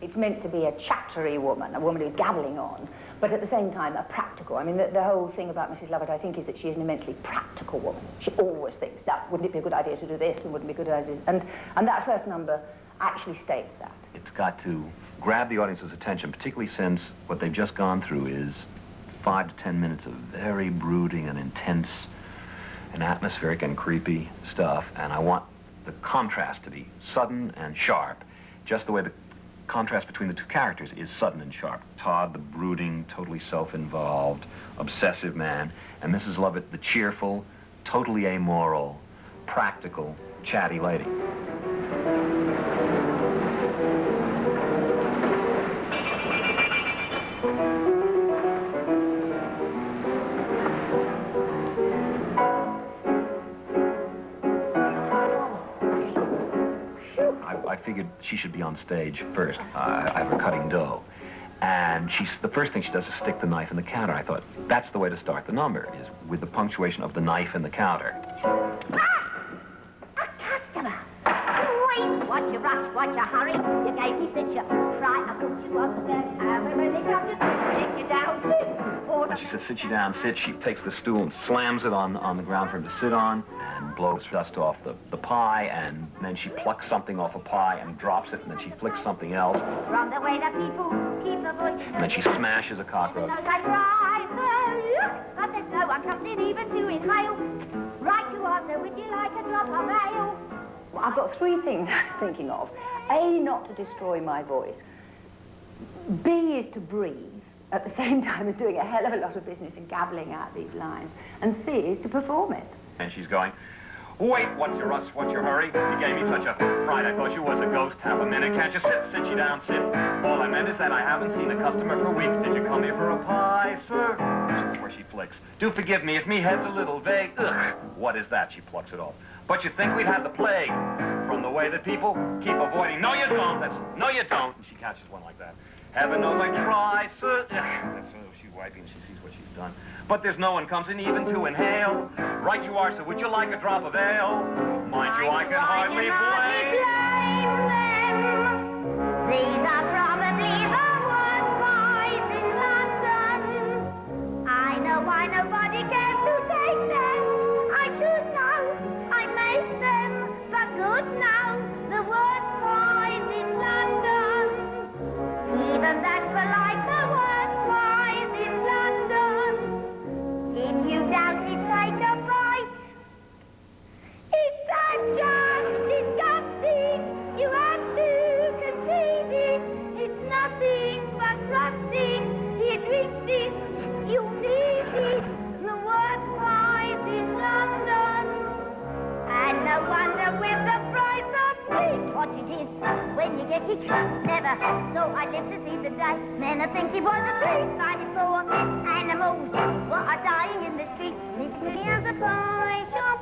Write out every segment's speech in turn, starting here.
It's meant to be a chattery woman, a woman who's gabbling on, but at the same time a practical. I mean, the whole thing about Mrs. Lovett, I think, is that she is an immensely practical woman. She always thinks, that wouldn't it be a good idea to do this, and wouldn't it be a good idea, and that first number actually states that. It's got to grab the audience's attention, particularly since what they've just gone through is 5 to 10 minutes of very brooding and intense and atmospheric and creepy stuff, and I want the contrast to be sudden and sharp, just the way the contrast between the two characters is sudden and sharp. Todd, the brooding, totally self-involved, obsessive man, and Mrs. Lovett, the cheerful, totally amoral, practical, chatty lady. I figured she should be on stage first. I have her cutting dough. And the first thing she does is stick the knife in the counter. I thought, that's the way to start the number, is with the punctuation of the knife in the counter. Ah! A customer! Wait! What's your rush? What's your hurry? You gave me such a fright. I thought you wasn't there. When they come to sit you down, sit. When she says, sit you down, sit, she takes the stool and slams it on the ground for him to sit on, and blows dust off the pie, and then she plucks something off a pie and drops it, and then she flicks something else. From the way that people keep the voice. And then she smashes a cockroach. I try, but there's no one comes in even to inhale. Right you are, so would you like a drop of ale? Well, I've got 3 things I'm thinking of. A, not to destroy my voice. B is to breathe at the same time as doing a hell of a lot of business and gabbling out these lines. And C is to perform it. And she's going, wait, what's your rush, what's your hurry? You gave me such a fright, I thought you was a ghost. Half a minute, can't you sit you down, sit. All I meant is that I haven't seen a customer for weeks. Did you come here for a pie, sir? Before she flicks. Do forgive me if me head's a little vague. Ugh, what is that? She plucks it off. But you think we'd have the plague from the way that people keep avoiding. No, you don't. No, you don't. And she catches one like that. Heaven knows I try, sir. That's she's wiping, she sees what she's done. But there's no one comes in even to inhale. Right you are, so would you like a drop of ale? Mind you, I can hardly blame them. These are probably the worst pies in London. I know why nobody cares to take them. I should know, I make them for good now. The worst pies in London. Even that's for like the worst pies in London. If you doubt it, take a bite. It's just disgusting. You have to concede it. It's nothing but trusting. You drink this, you need it. The worst pies in London. And no wonder with the price of meat. What it is, when you get it, never thought I'd live to see the day. Men are thinking what a treat, fighting for animals, what are dying in the streets. Miss me as a pie shop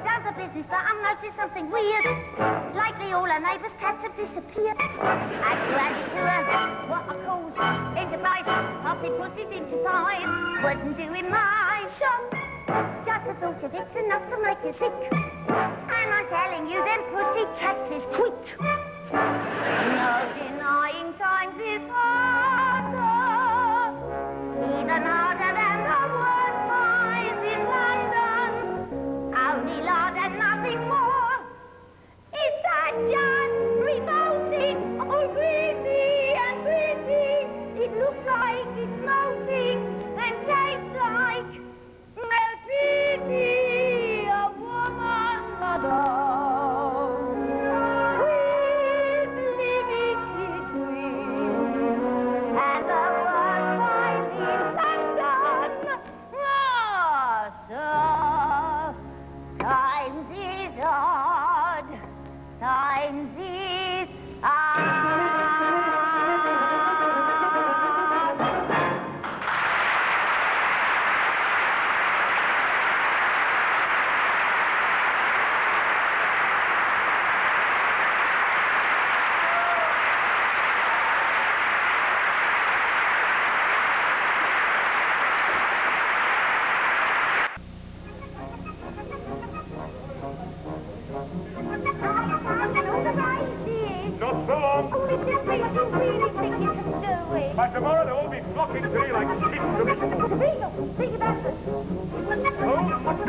does a business, but I've noticed something weird. Lately all our neighbours' cats have disappeared. Had to add it to her, what I call enterprise, popping pussies into pies. Wouldn't do in my shop. Just the thought of it's enough to make you sick. And I'm telling you, them pussy cats is quick. No denying times is harder, even harder than the worst pies in London. Only lard and nothing more. Is that just revolting? Oh, greasy and greasy. It looks like it's melting and tastes like pity of woman's mother. With limited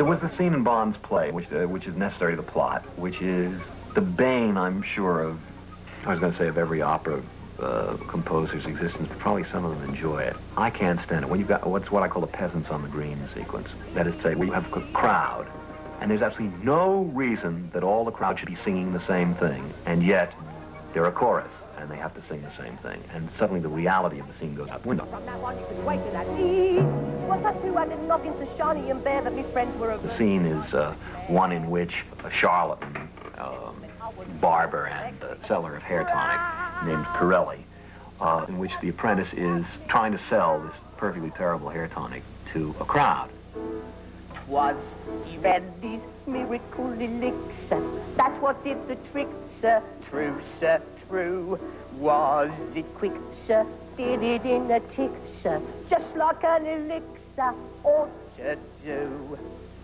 There was the scene in Bond's play, which is necessary to the plot, which is the bane, I'm sure, of, I was going to say of every opera composer's existence, but probably some of them enjoy it. I can't stand it. When you've got what I call the peasants on the green sequence. That is to say, where you have a crowd, and there's absolutely no reason that all the crowd should be singing the same thing, and yet they're a chorus, and they have to sing the same thing. And suddenly the reality of the scene goes out the window. From now on, you can wait till I leave. Once I knew I didn't knock into Shawnee and Bear that my friends were The scene is one in which a charlatan, barber and seller of hair tonic named Pirelli, in which the apprentice is trying to sell this perfectly terrible hair tonic to a crowd. Was Randy's miracle elixir. That's what did the trick, sir. True, sir, true. Was it quick, sir? Did it in a tick, sir? Just like an elixir ought to do.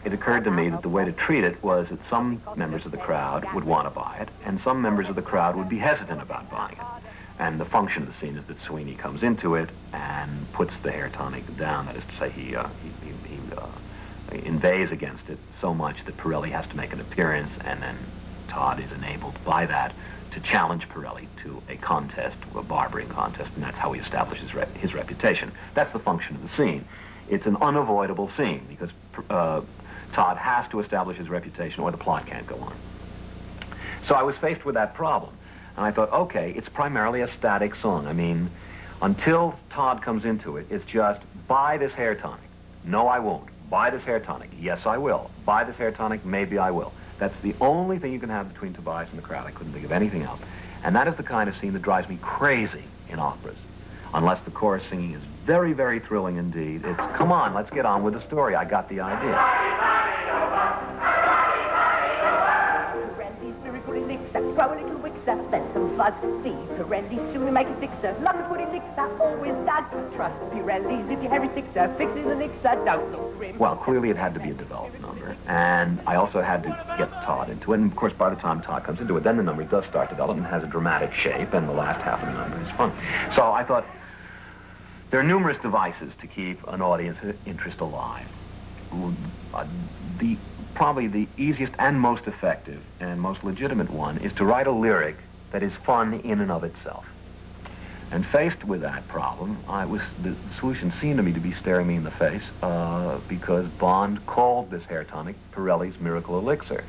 It occurred to me that the way to treat it was that some members of the crowd would want to buy it, and some members of the crowd would be hesitant about buying it. And the function of the scene is that Sweeney comes into it and puts the hair tonic down. That is to say, he inveighs against it so much that Pirelli has to make an appearance, and then Todd is enabled by that to challenge Pirelli to a contest, a barbering contest, and that's how he establishes his reputation. That's the function of the scene. It's an unavoidable scene because Todd has to establish his reputation or the plot can't go on. So I was faced with that problem, and I thought, okay, it's primarily a static song. I mean, until Todd comes into it, it's just, buy this hair tonic. No, I won't. Buy this hair tonic. Yes, I will. Buy this hair tonic. Maybe I will. That's the only thing you can have between Tobias and the crowd. I couldn't think of anything else. And that is the kind of scene that drives me crazy in operas. Unless the chorus singing is very, very thrilling indeed. It's, come on, let's get on with the story. I got the idea. Randy's miracle elixir. Grow a little wixer. Then some fuzz. See, Randy soon make a fixer. Love good elixir. Always does. Trust Pirelli. If your Harry fixer. Fixes an elixir. Don't look grim. Well, clearly it had to be a developed number. And I also had to get Todd into it. And, of course, by the time Todd comes into it, then the number does start developing, has a dramatic shape, and the last half of the number is fun. So I thought, there are numerous devices to keep an audience's interest alive. Probably the easiest and most effective and most legitimate one is to write a lyric that is fun in and of itself. And faced with that problem, the solution seemed to me to be staring me in the face because Bond called this hair tonic Pirelli's Miracle Elixir.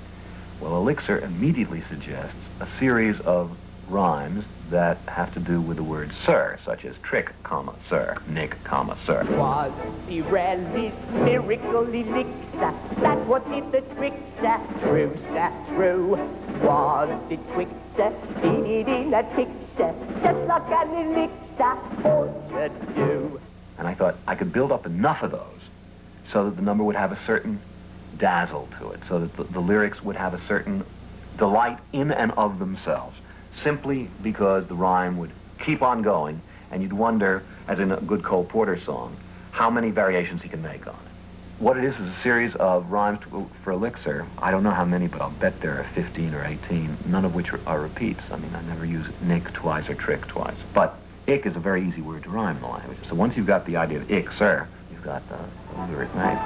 Well, elixir immediately suggests a series of rhymes that have to do with the word sir, such as trick, comma, sir, nick, comma, sir. Was Pirelli's miracle elixir. That's what did the trick, sir. True, sir, true. Was it quick, sir? Did it in a tick, sir? Just like an elixir ought to do. And I thought I could build up enough of those so that the number would have a certain dazzle to it, so that the lyrics would have a certain delight in and of themselves, simply because the rhyme would keep on going, and you'd wonder, as in a good Cole Porter song, how many variations he can make on it. What it is a series of rhymes for elixir. I don't know how many, but I'll bet there are 15 or 18, none of which are repeats. I mean, I never use nick twice or trick twice. But ick is a very easy word to rhyme in the language. So once you've got the idea of ick, sir, you've got the lyric made.